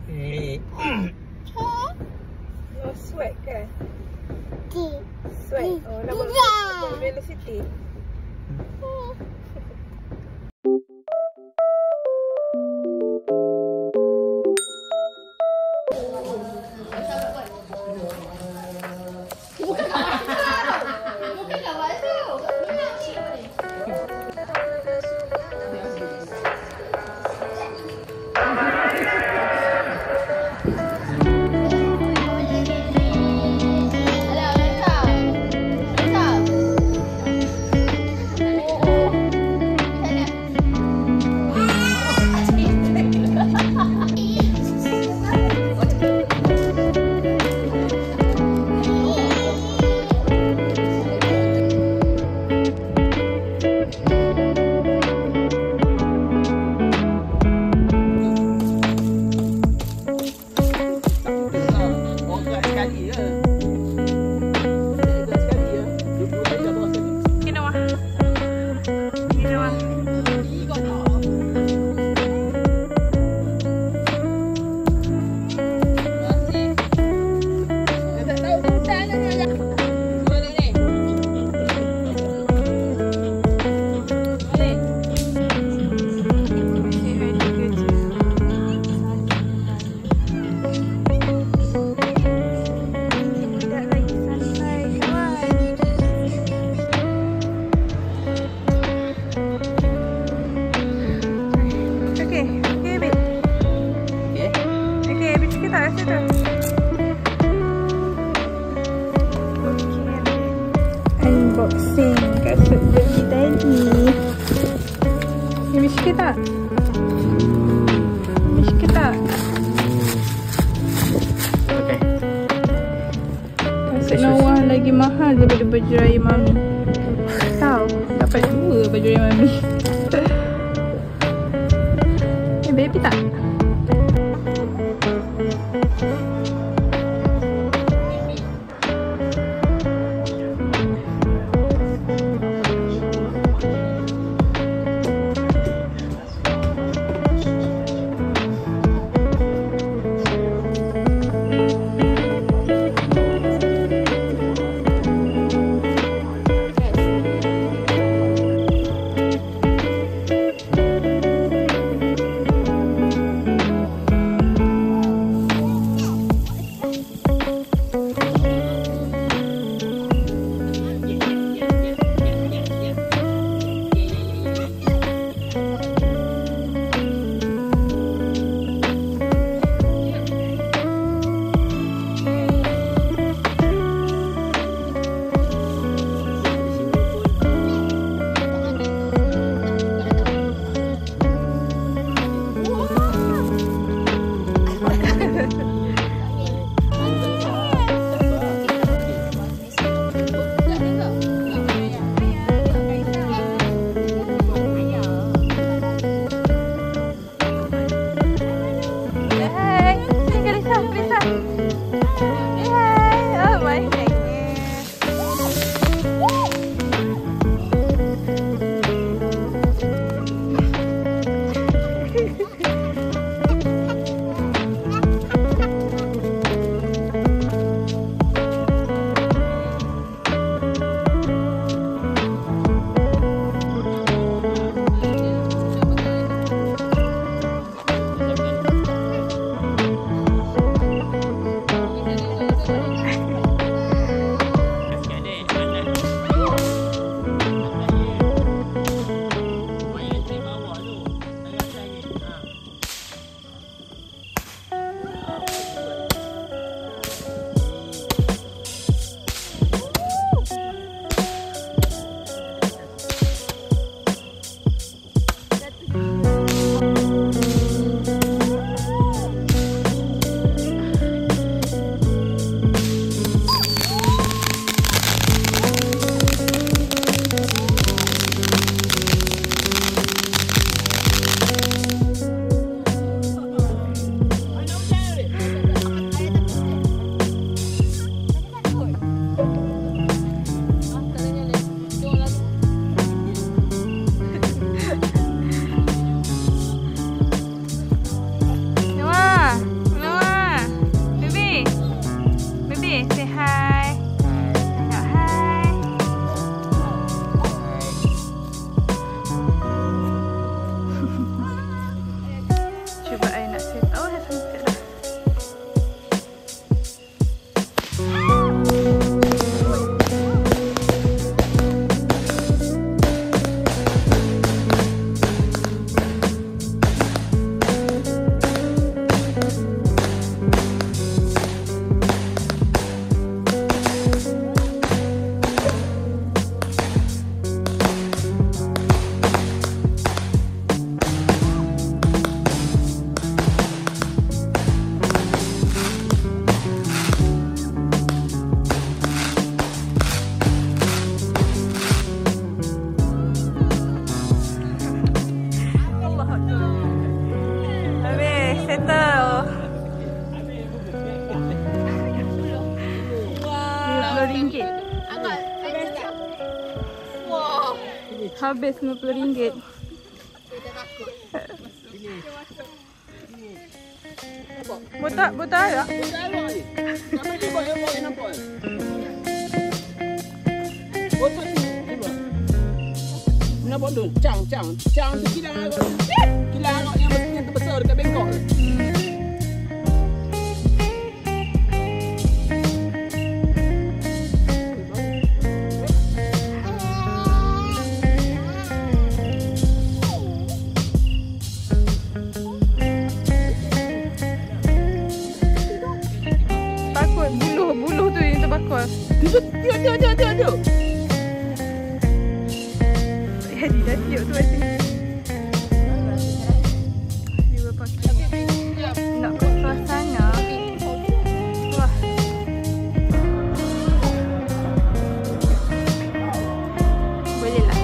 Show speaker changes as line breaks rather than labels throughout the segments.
Oh, sweat kan? Sweat. Oh, nama velocity. Unboxing kasut baby tadi. Ni sikit tak? Ni sikit tak?
Okay.
Kasut Noah lagi mahal daripada baju raya mami. Tahu, dapat 2 baju raya mami. Baby tak? Habis RM50. Botak tak?
Botak ni. Nama dia buat yang nampak. Botak ni. Nampak tu? Cang tu kilang agak. Kilang agak yang terbesar dekat Bangkok.
Buluh tu yang terbakar.
Dia.
Jadi dah siap tu asyik. Dia pakai. Nak ke suasana. Wah. Boleh lah.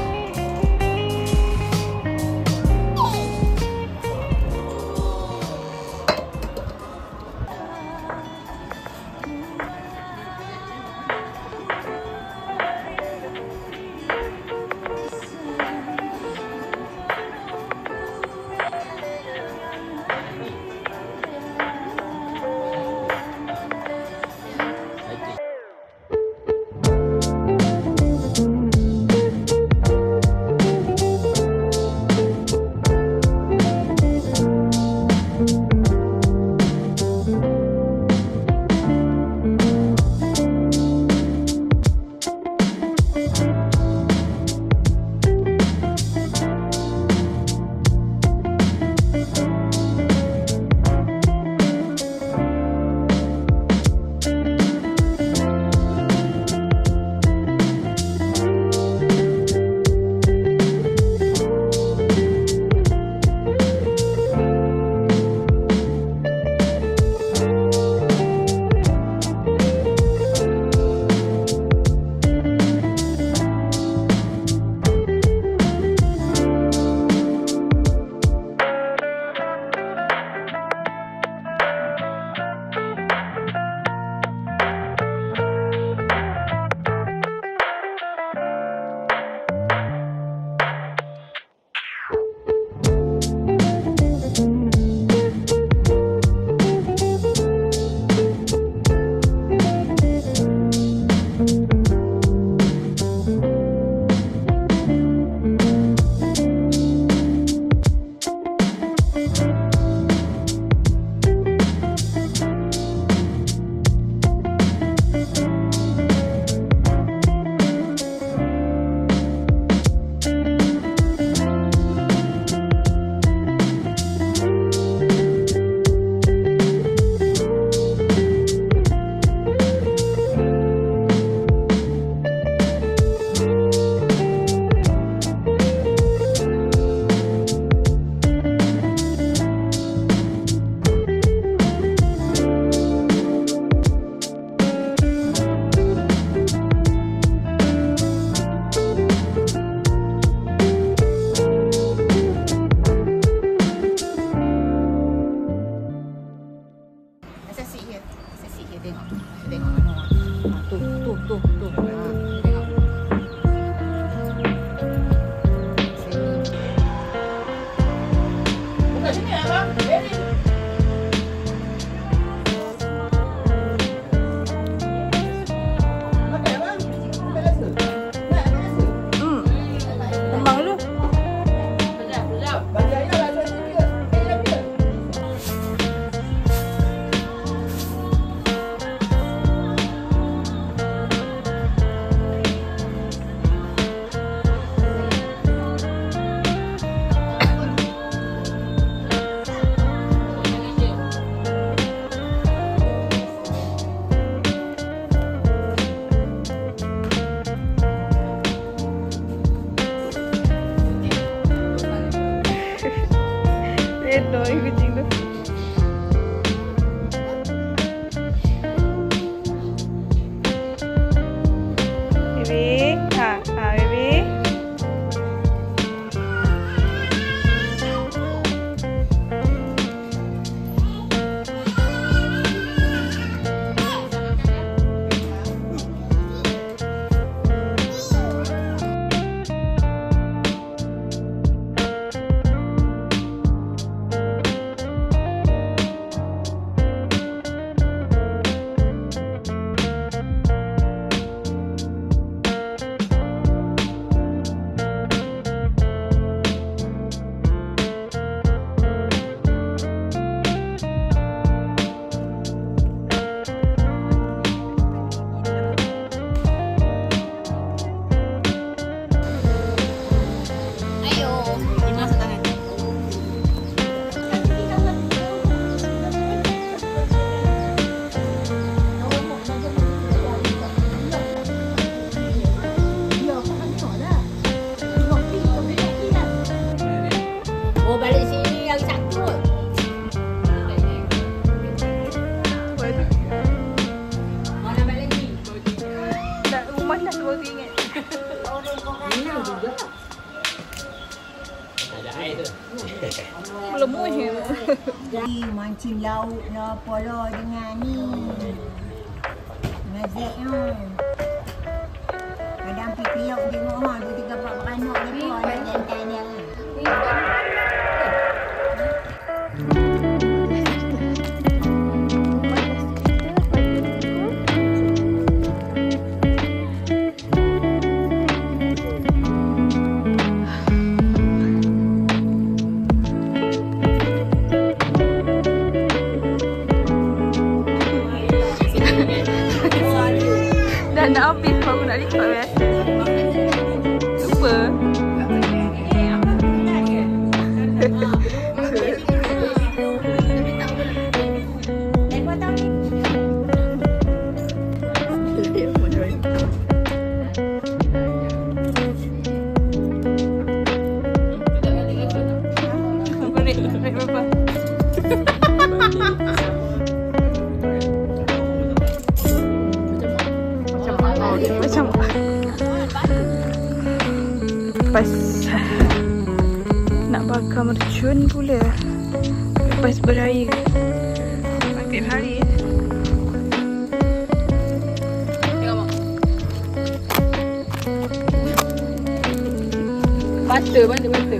lemus je.
Jadi mancing laut lah, pola dengan ni. Dengan Zek ni. Kadang pipiak tengok ha, 2, 3, 4 beranak ni pun anak jantan dia.
Dah nak habis baru nak lipat biasa. Lupa. Macam lepas nak bakar mercun pula lepas beraya makin hari. Butter, butter.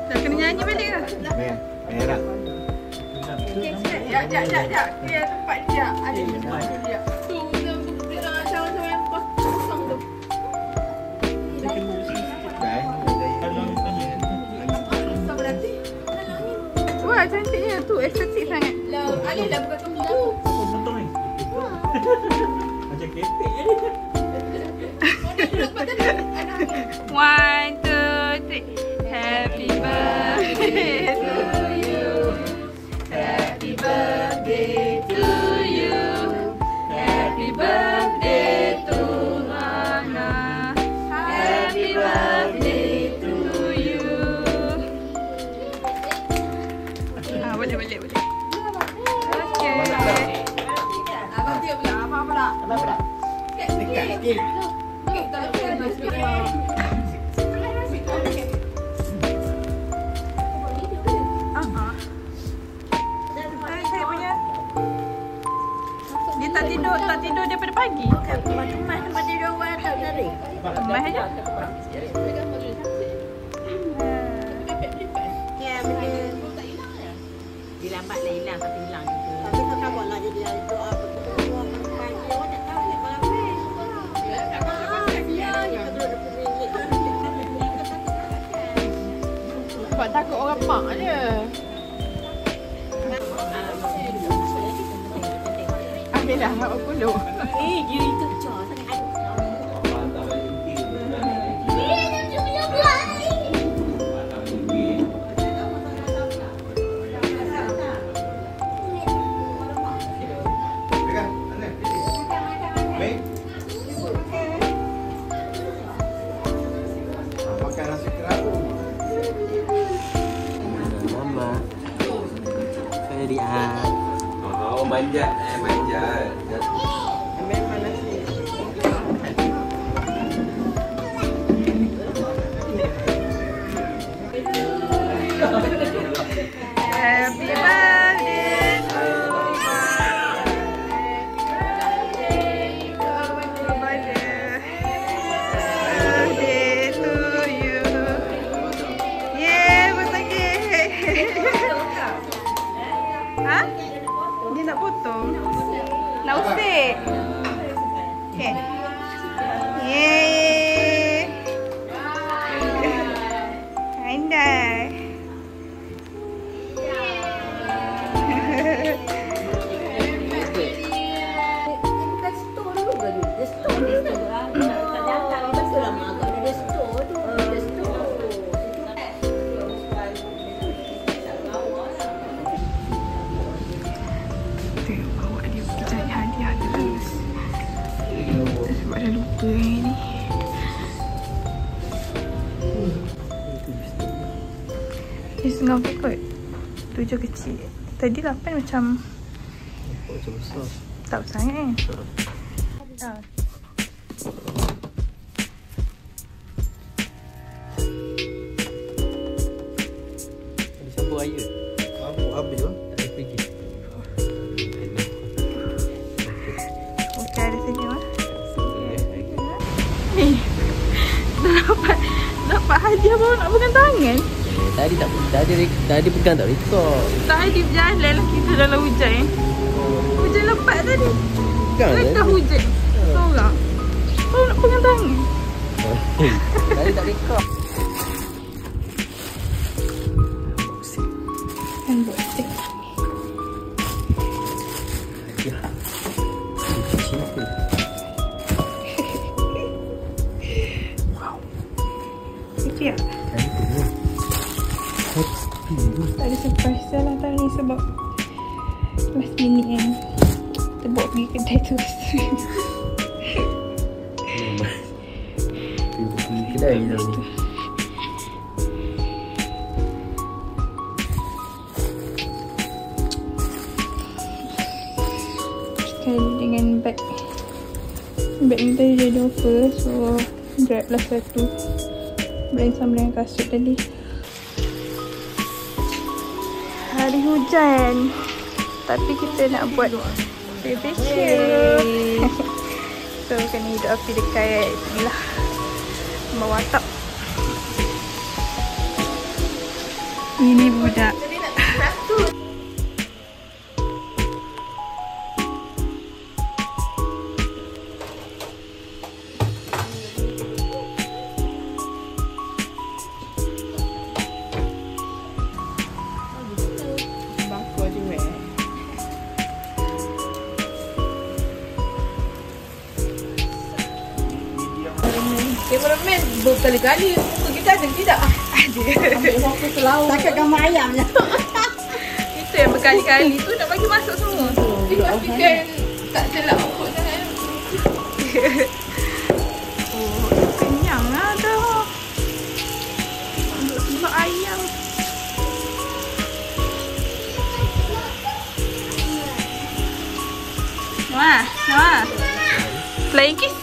Dah kena nyanyi balik ke?
Merah.
Sekejap. Clear tempat dia. Ada tempat dia. Tu, macam yang kosong tu. Wah, cantiknya tu. Estetik sangat. Alih dah buka tunggu tu.
Macam ketek je.
1, 2, 3. Happy birthday to you. Happy birthday to you. Happy birthday to Hana. Happy birthday to you. Boleh. Okey. Abang dia pula. Abang pula.
Dekat lagi.
Saya punya. Dia tak tidur daripada pagi.
Kemas tempat tidur orang tak tadi.
Kemas aja.
Ya, betul. Dia lambat lah hilang tapi hilang juga. Tapi kau buatlah jadi doa betul.
dulu.
Dia kerja sangat.
Oh, manja, manja.
Happy birthday to you. Yeah, bertagih. Ha? Dia nak potong? Nak usik? Okay. Yeay. Indah. Bawa dia pergi cari hadiah terus. Sebab dah lupa hari ni. Dia setengah kot. 7 kecil. Tadi 8 macam
besar.
tak besar kan? Tak.
Ada sambung raya. Kamu habis lah. Tak ada pergi.
Okey, ada senyum lah. Ni. Dapat hadiah baru nak pegang tangan.
Tadi tadi pegang tak rekod.
Tadi berjalan lah kita dalam hujan. Hujan lebat tadi.
Pegang
Dah hujan. Seorang. Baru nak pegang tangan.
Tadi tak rekod.
Unboxing.
Ya. Cinta.
Wow. Okey tak? Tak ada surprise lah tahun ni sebab last minute kan. Kita bawa pergi kedai tu.
Pergi kedai ni.
Sekali dengan bag. Bag ni tadi dia ada offer, so grab lah satu. Blend sama dengan kasut tadi. Hari hujan, tapi kita nak buat barbecue. So kena hidup api dekat ni lah, bawah atap. Ini budak.
Cameraman berkali-kali kita ada tidak?
Ada.
Ambil fokus ke laut. Cakap gambar ayam je.
Itu yang berkali-kali tu nak bagi masuk semua. Dia pastikan tak celak pokok sangat. Oh, kenyang lah dah. Untuk sebab ayam. Noah. Flying kiss.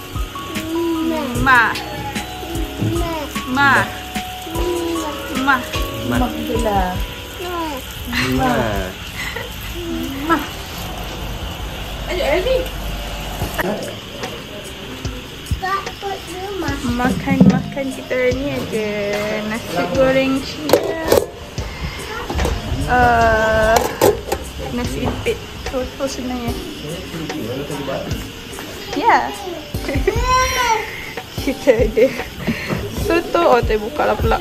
Ma.
Alhamdulillah.
Ayo Elvi. Makan kita ni ada nasi goreng Cina. Nasi impit. Soto sebenarnya. Ya. Kita ada soto. Oh, saya buka lah pula.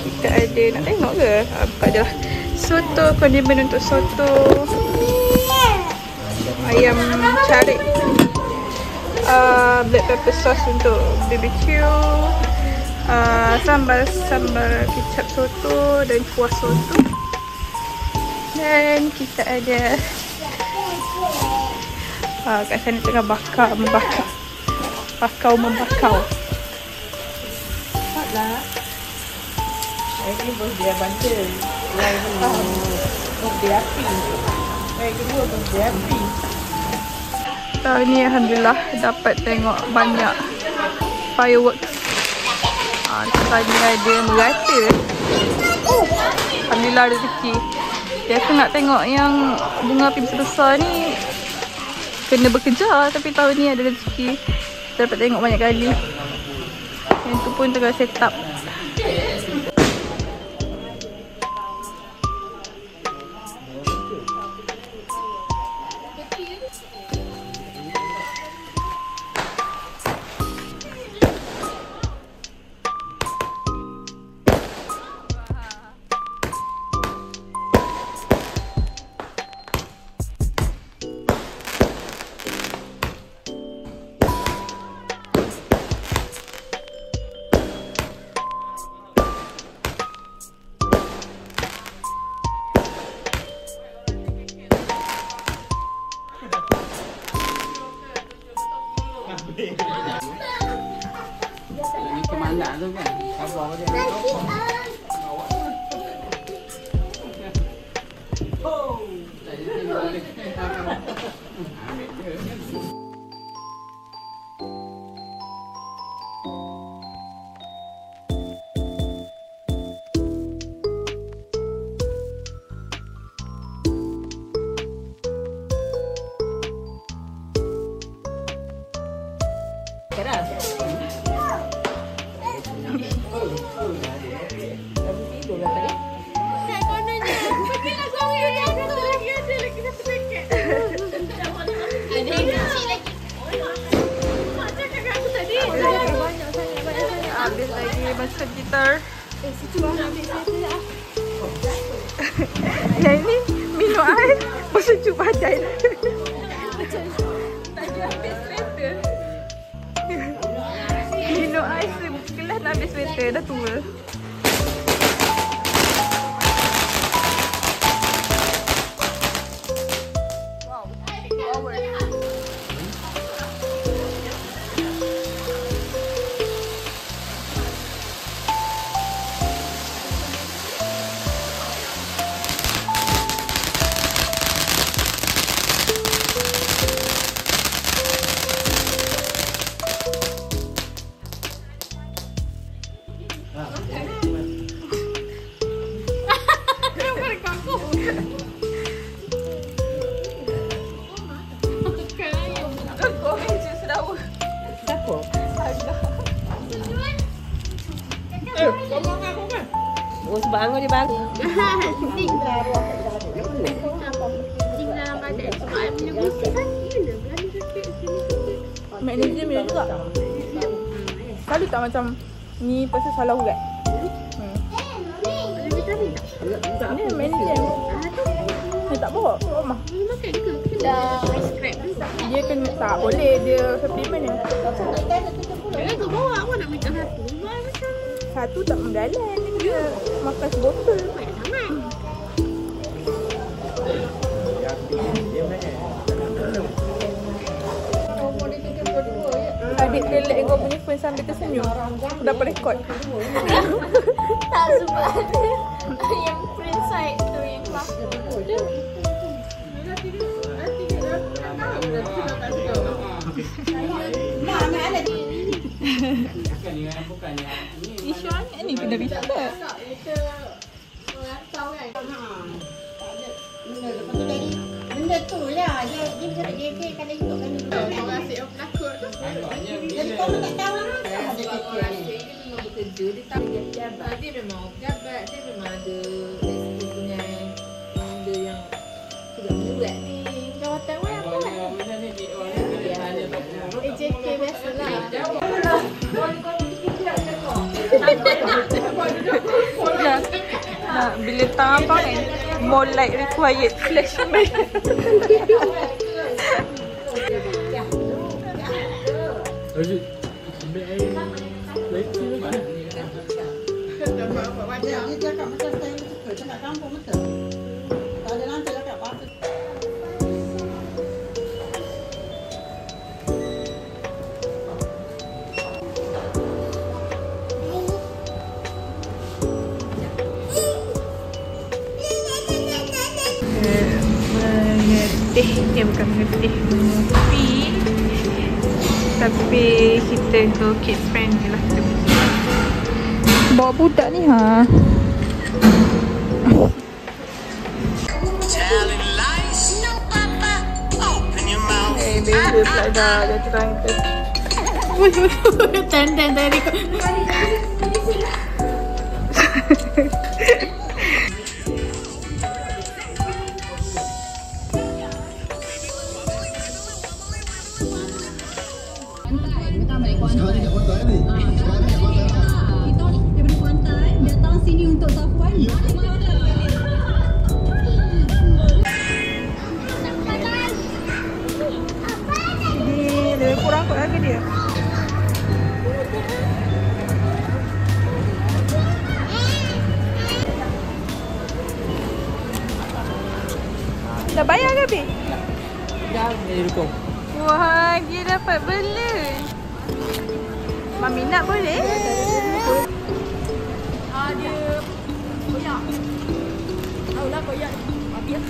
Kita ada, nak tengok ke? Buka je lah. Soto, kondimen untuk soto. ayam cari, black pepper sauce untuk BBQ, sambal kicap soto dan kuah soto. Dan kita ada kat sana tengah membakar.
Taklah. Ini bos dia bantu. Lain bos dia api. Baik kedua bos dia api.
Tahun ni alhamdulillah dapat tengok banyak fireworks. Tadi ada merata. Alhamdulillah rezeki. Biasa nak tengok yang bunga api besar-besar ni kena bekerja, tapi tahun ni ada rezeki. Dapat tengok banyak kali. Yang tu pun tengah set up.
Ini kemana tu kan? Sabar dia.
Habis lagi macam gitar. Yang ni minum air bersejuk badan. Tadi habis sweater. Minum air sekelas nak habis sweater, dah tua.
Oh, sebab anggur dia baru.
Magnesium dia juga. Selalu tak macam ni pasal salah urat. Ni magnesium. Dia tak bawa rumah. Dia kena tak boleh dia supplement dia.
Dia tu bawa aku nak minta satu.
Satu tak mendalam dia makan sebotol. Adik kelek kau punya phone sambil tersenyum. Aku dapat rekod.
Tak sebab ada yang print side tu yang kelakar tu.
Isu ni kena bisa tak?
Benda tu lah dia kalau ikut kan dia rasa yang penakut tu. Jadi kau tak tahu lah ada kecil ni. Memang bekerja dia tak dia jabat. Dia memang jabat, dia memang ada rezeki punya benda yang tidak buat ni. Jawatan apa kan? AJK biasalah.
Nah, bila tang abang kan more like required flashback.
Dia cakap macam saya suka cakap kampung betul. Tak ada lancar cakap apa.
Dia bukan mengetih, mengopi. Tapi kita tu kids friendly lah. Kita bawa budak ni ha. Hey baby pelajar dia terang tu.
Tenden tadi.
Sekarang ni kat pantai ni. Sekarang ni kat pantai lah.
Kita daripada pantai datang sini untuk safari.
Ni lebih kurang kot harga dia. Dah bayar ke Bi?
Dah dia dukung.
Wah, dia dapat bela. Mami nak boleh?
Dia koyak. Tahulah koyak. Habis.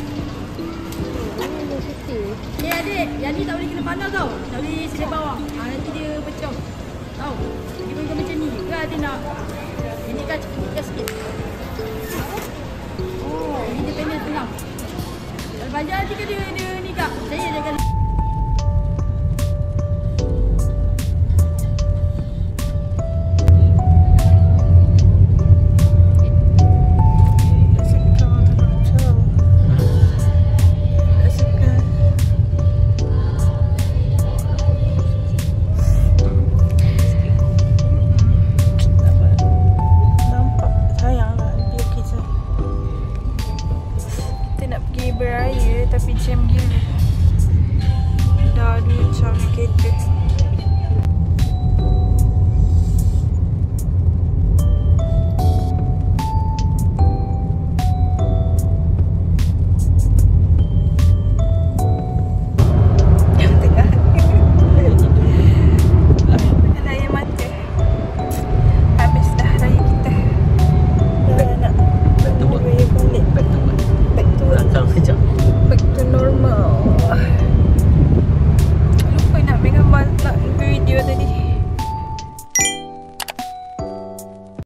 Ni adik, yang ni tak boleh kena panas tau. Tak boleh sini bawah. Nanti dia pecah. Tahu. Dia boleh macam ni. Ke adik nak? Ini kan cukup sikit. Oh, ini dia panel tengah. Kalau banyak nanti ke dia ni kak. Saya je kan.